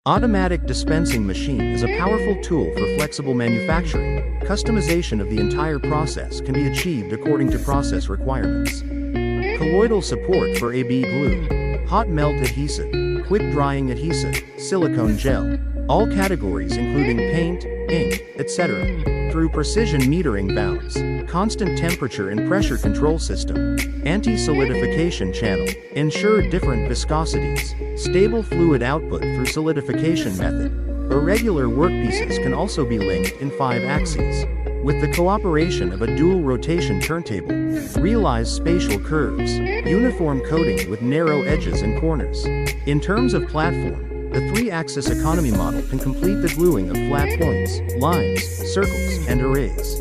Automatic dispensing machine is a powerful tool for flexible manufacturing. Customization of the entire process can be achieved according to process requirements. Colloidal support for AB glue, hot melt adhesive, quick drying adhesive, silicone gel, all categories including paint, ink, etc. Through precision metering valves, constant temperature and pressure control system, anti-solidification channel, ensure different viscosities, stable fluid output through solidification method. Irregular workpieces can also be linked in 5 axes. With the cooperation of a dual rotation turntable, realize spatial curves, uniform coating with narrow edges and corners. In terms of platform, the 3-axis economy model can complete the gluing of flat points, lines, circles, and arrays.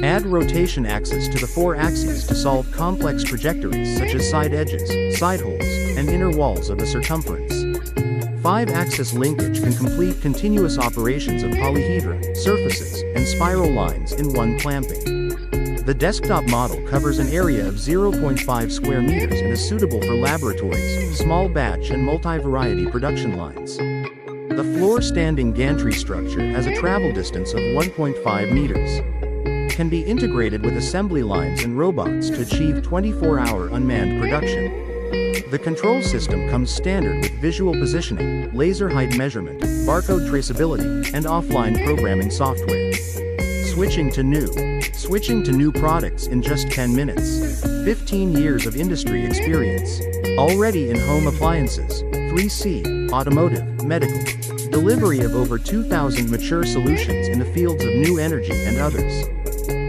Add rotation axis to the 4 axes to solve complex trajectories such as side edges, side holes, and inner walls of the circumference. 5-axis linkage can complete continuous operations of polyhedron, surfaces, and spiral lines in one clamping. The desktop model covers an area of 0.5 square meters and is suitable for laboratories, small batch and multi-variety production lines. The floor-standing gantry structure has a travel distance of 1.5 meters. Can be integrated with assembly lines and robots to achieve 24-hour unmanned production. The control system comes standard with visual positioning, laser height measurement, barcode traceability, and offline programming software. Switching to new products in just 10 minutes. 15 years of industry experience. Already in home appliances, 3C, automotive, medical. Delivery of over 2,000 mature solutions in the fields of new energy and others.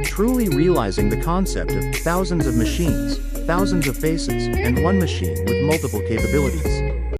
Truly realizing the concept of thousands of machines, thousands of faces, and one machine with multiple capabilities.